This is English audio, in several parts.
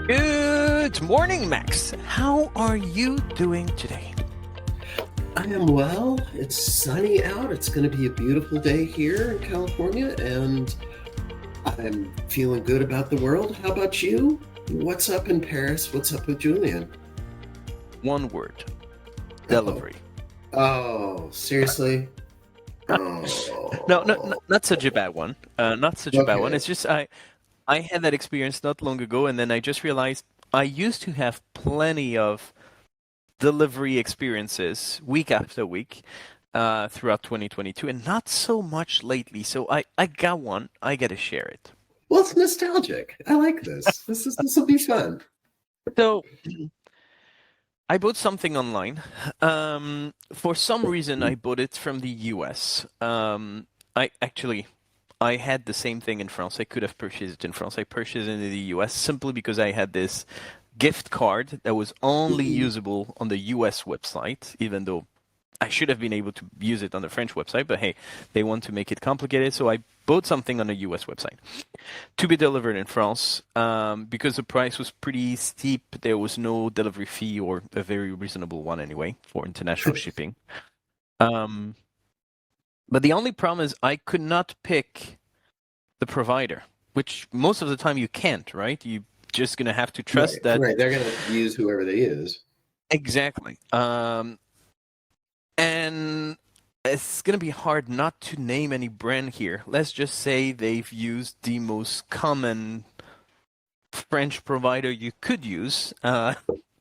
Good morning, Max. How are you doing today? I am well. It's sunny out. It's going to be a beautiful day here in California, and I'm feeling good about the world. How about you? What's up in Paris? What's up with Julien? One word. Uh-oh. Delivery. Oh, seriously? No, Oh, not such a bad one. Not such a bad one. okay. It's just I had that experience not long ago, and then I just realized I used to have plenty of delivery experiences week after week throughout 2022, and not so much lately. So I got one. I got to share it. Well, it's nostalgic. I like this. This will be fun. So I bought something online. For some reason, I bought it from the US. I had the same thing in France. I could have purchased it in France. I purchased it in the US simply because I had this gift card that was only Mhm. usable on the US website, even though I should have been able to use it on the French website. But hey, they want to make it complicated, so I bought something on a US website to be delivered in France. Because the price was pretty steep, there was no delivery fee, or a very reasonable one anyway, for international shipping. Um, but the only problem is I could not pick the provider, which most of the time you can't, right? You're just going to have to Right, trust that. right. They're going to use whoever they use. Exactly. And it's going to be hard not to name any brand here. Let's just say they've used the most common French provider you could use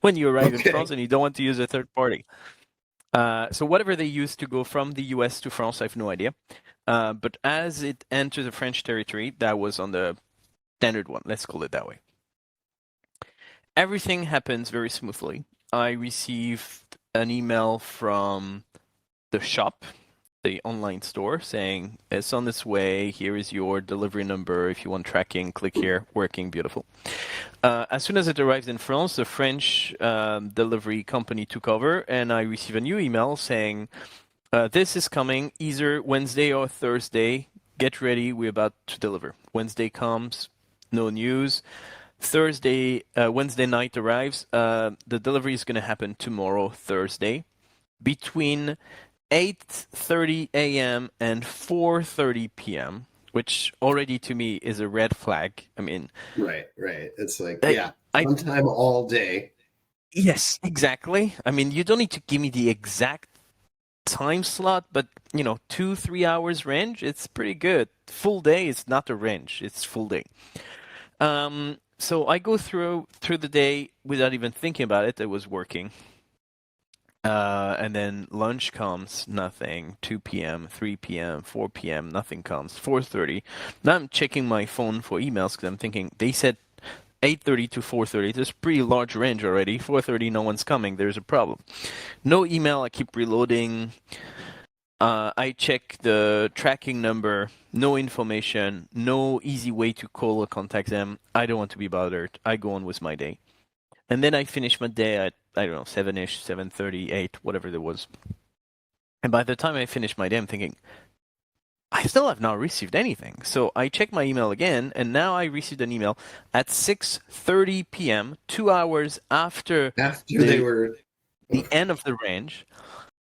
when you arrive in Okay. France and you don't want to use a third party. So whatever they use to go from the US to France, I have no idea. But as it entered the French territory, that was on the standard one. Let's call it that way. Everything happens very smoothly. I received an email from the shop, the online store, saying it's on its way. Here is your delivery number. If you want tracking, click here. Working, beautiful. As soon as it arrived in France, the French delivery company took over, and I received a new email saying, this is coming either Wednesday or Thursday. Get ready. We're about to deliver. Wednesday comes, no news. Wednesday night arrives. The delivery is going to happen tomorrow, Thursday, between 8:30 a.m. and 4:30 p.m., which already to me is a red flag. I mean, Right, right. It's like, I, yeah, I sometime all day. yes, exactly. I mean, you don't need to give me the exact time slot, but 2-3 hours range, it's pretty good. Full day is not a range; it's full day. So I go through the day without even thinking about it. I was working. And then lunch comes, nothing. 2 p.m., 3 p.m., 4 p.m., nothing comes. 4:30. Now I'm checking my phone for emails because I'm thinking they said 8:30 to 4:30. There's a pretty large range already. 4:30, no one's coming. There's a problem. No email. I keep reloading. I check the tracking number. No information. No easy way to call or contact them. I don't want to be bothered. I go on with my day. And then I finish my day at, I don't know, 7-ish, 7:30, 8, whatever there was. And by the time I finish my day, I'm thinking, I still have not received anything. So I check my email again, and now I received an email at 6:30 p.m., 2 hours after After they the were. the end of the range.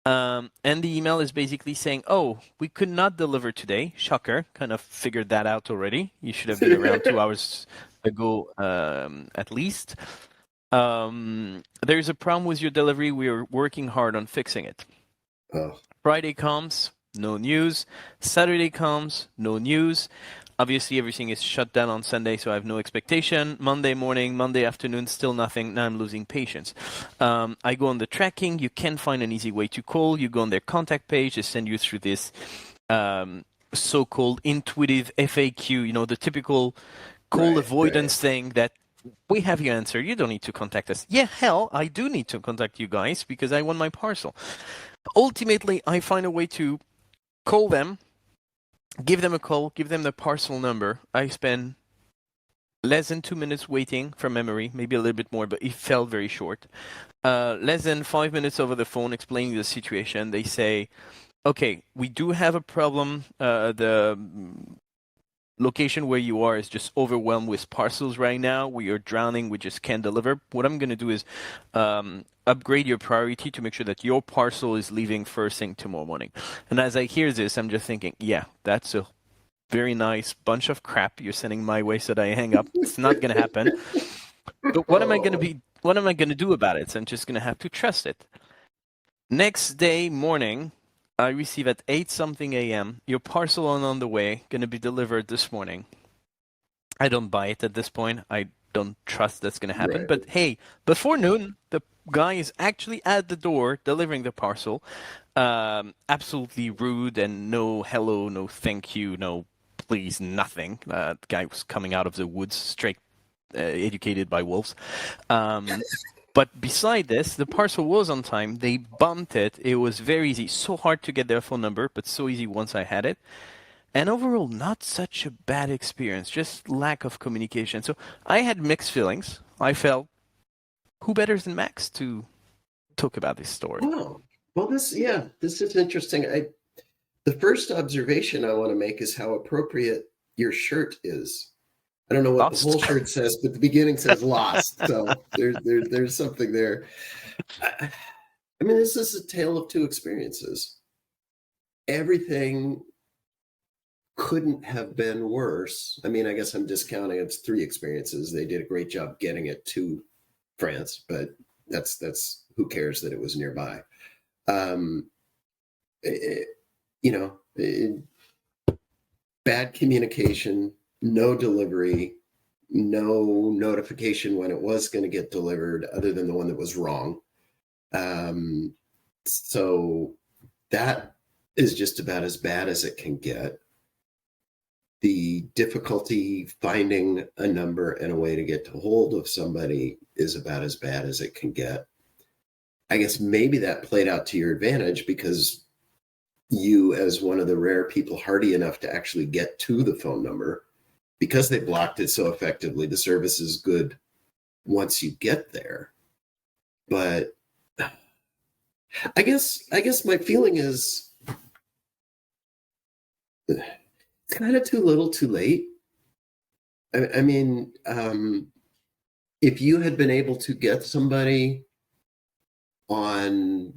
And the email is basically saying, oh, we could not deliver today. Shocker. Kind of figured that out already. You should have been around 2 hours ago at least. There's a problem with your delivery. We are working hard on fixing it. Oh, Friday comes, no news. Saturday comes, no news. Obviously, everything is shut down on Sunday, so I have no expectation. Monday morning, Monday afternoon, still nothing. Now I'm losing patience. I go on the tracking. You can't find an easy way to call. You go on their contact page. They send you through this so-called intuitive FAQ, the typical call right, right. avoidance thing that we have your answer. You don't need to contact us. Yeah, hell, I do need to contact you guys because I want my parcel. Ultimately, I find a way to call them, give them a call, give them the parcel number. I spend less than 2 minutes waiting from memory, maybe a little bit more, but it felt very short. Less than 5 minutes over the phone explaining the situation. They say, okay, we do have a problem. The location where you are is just overwhelmed with parcels right now. We are drowning. We just can't deliver. What I'm going to do is upgrade your priority to make sure that your parcel is leaving first thing tomorrow morning. And as I hear this, I'm just thinking, yeah, that's a very nice bunch of crap you're sending my way so that I hang up. It's not going to happen. But Oh, what am I going to do about it? So I'm just going to have to trust it. Next day morning, I receive at 8 something a.m. Your parcel on the way, going to be delivered this morning. I don't buy it at this point. I don't trust that's going to happen. right. But hey, before noon, the guy is actually at the door delivering the parcel. Absolutely rude and no hello, no thank you, no please, nothing. The guy was coming out of the woods, straight educated by wolves. Um, but beside this, the parcel was on time. They bumped it. It was very easy. So hard to get their phone number, but so easy once I had it. And overall, not such a bad experience, just lack of communication. So I had mixed feelings. I felt, who better than Max to talk about this story? Oh, well, this is interesting. The first observation I want to make is how appropriate your shirt is. I don't know what the Lost? whole shirt says, but the beginning says lost. So there's something there. I, I mean, this is a tale of two experiences. Everything couldn't have been worse. I mean, I guess I'm discounting it's three experiences. They did a great job getting it to France, but that's who cares that it was nearby. Um, it, you know, bad communication, no delivery, no notification when it was going to get delivered, other than the one that was wrong. So that is just about as bad as it can get. The difficulty finding a number and a way to get to hold of somebody is about as bad as it can get. I guess maybe that played out to your advantage because you, as one of the rare people hardy enough to actually get to the phone number, because they blocked it so effectively, the service is good once you get there. But I guess my feeling is it's kind of too little too late. I mean, if you had been able to get somebody on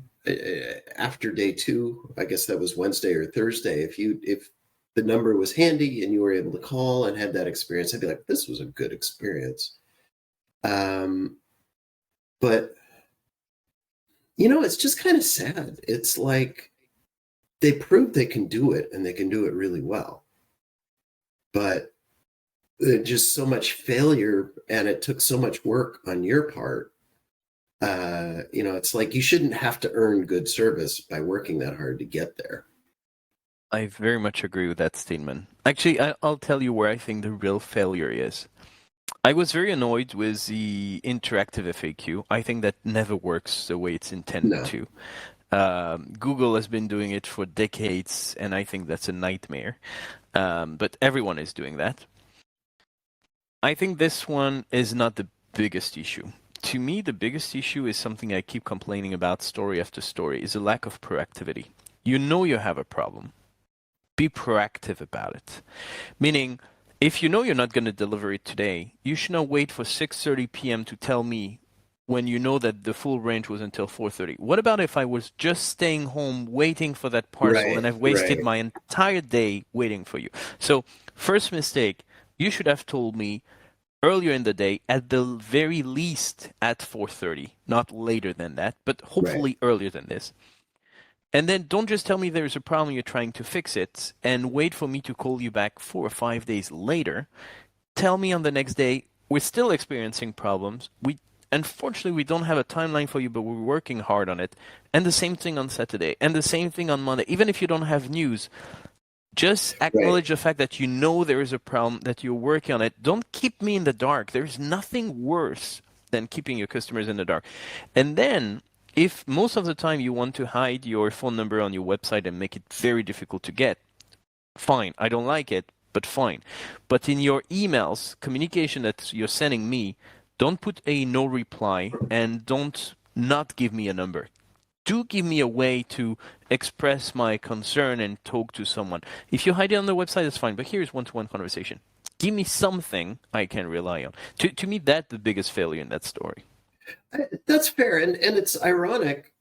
after day two, I guess that was Wednesday or Thursday, if the number was handy and you were able to call and had that experience, I'd be like, this was a good experience. Um, but it's just kind of sad. It's like they proved they can do it and they can do it really well, but just so much failure and it took so much work on your part. It's like you shouldn't have to earn good service by working that hard to get there. I very much agree with that statement. Actually, I'll tell you where I think the real failure is. I was very annoyed with the interactive FAQ. I think that never works the way it's intended No, to. Google has been doing it for decades, and I think that's a nightmare. But everyone is doing that. I think this one is not the biggest issue. To me, the biggest issue is something I keep complaining about story after story, is a lack of proactivity. You know you have a problem. Be proactive about it. Meaning, if you know you're not going to deliver it today, you should not wait for 6:30 p.m. to tell me when you know that the full range was until 4:30. What about if I was just staying home waiting for that parcel and right, I've wasted right, my entire day waiting for you? So, first mistake, you should have told me earlier in the day, at the very least at 4:30, not later than that, but right, hopefully earlier than this. And then don't just tell me there's a problem, you're trying to fix it, and wait for me to call you back 4 or 5 days later. Tell me on the next day, we're still experiencing problems. Unfortunately, we don't have a timeline for you, but we're working hard on it. And the same thing on Saturday, and the same thing on Monday. Even if you don't have news, just right. acknowledge the fact that you know there is a problem, that you're working on it. Don't keep me in the dark. There's nothing worse than keeping your customers in the dark. And then, if most of the time you want to hide your phone number on your website and make it very difficult to get, fine. I don't like it. but fine. But in your emails, communication that you're sending me, don't put a no reply and don't not give me a number. Do give me a way to express my concern and talk to someone. If you hide it on the website, that's fine. But here's one-to-one conversation. Give me something I can rely on. To me, that's the biggest failure in that story. That's fair, and it's ironic.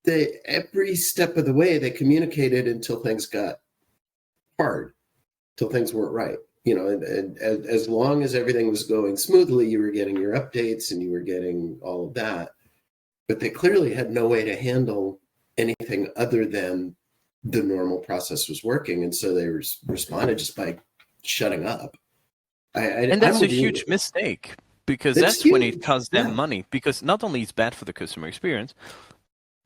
Every step of the way they communicated until things got hard, till things weren't right. And as long as everything was going smoothly, you were getting your updates and you were getting all of that. But they clearly had no way to handle anything other than the normal process was working. And so they responded just by shutting up. And that's a huge mistake, because that's when it costs them money, because not only it's bad for the customer experience,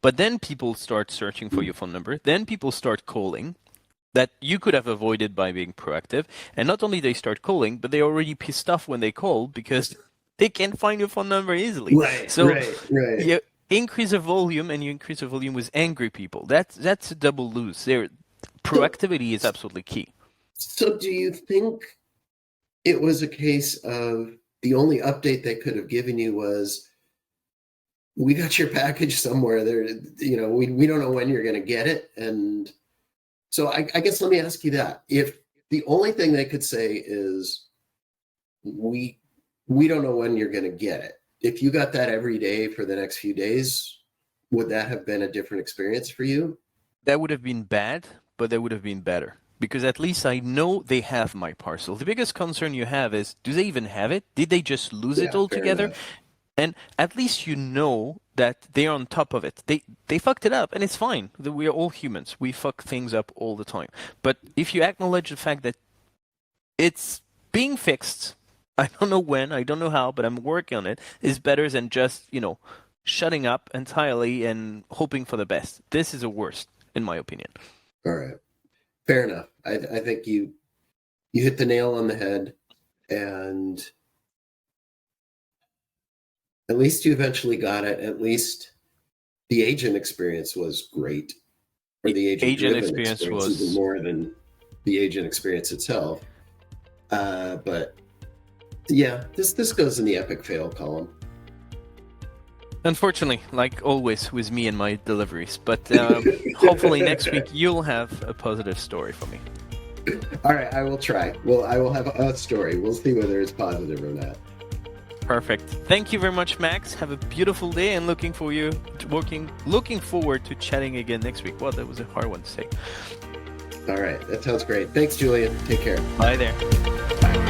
but then people start searching for your phone number. Then people start calling that you could have avoided by being proactive. And not only they start calling, but they're already pissed off when they call because they can't find your phone number easily. Right, so right. You increase the volume, and you increase the volume with angry people. That's a double lose. Proactivity is absolutely key. So do you think it was a case of the only update they could have given you was, we got your package somewhere there, we don't know when you're going to get it? And so I guess let me ask you that. If the only thing they could say is, we don't know when you're going to get it, if you got that every day for the next few days, would that have been a different experience for you? That would have been bad, but that would have been better. Because at least I know they have my parcel. The biggest concern you have is, do they even have it? Did they just lose it altogether? And at least you know that they're on top of it. They fucked it up, and it's fine. We are all humans. We fuck things up all the time. But if you acknowledge the fact that it's being fixed, I don't know when, I don't know how, but I'm working on it, is better than just, shutting up entirely and hoping for the best. This is the worst, in my opinion. All right. Fair enough. I think you hit the nail on the head, and at least you eventually got it. At least the agent experience was great, or the agent experience was even more than the agent experience itself. But yeah, this goes in the epic fail column. Unfortunately, like always with me and my deliveries, but hopefully next week you'll have a positive story for me. All right, I will try. Well, I will have a story. We'll see whether it's positive or not. Perfect. Thank you very much, Max. Have a beautiful day, and looking forward to chatting again next week. Well, that was a hard one to say. All right, that sounds great. Thanks, Julien. Take care. Bye there. Bye.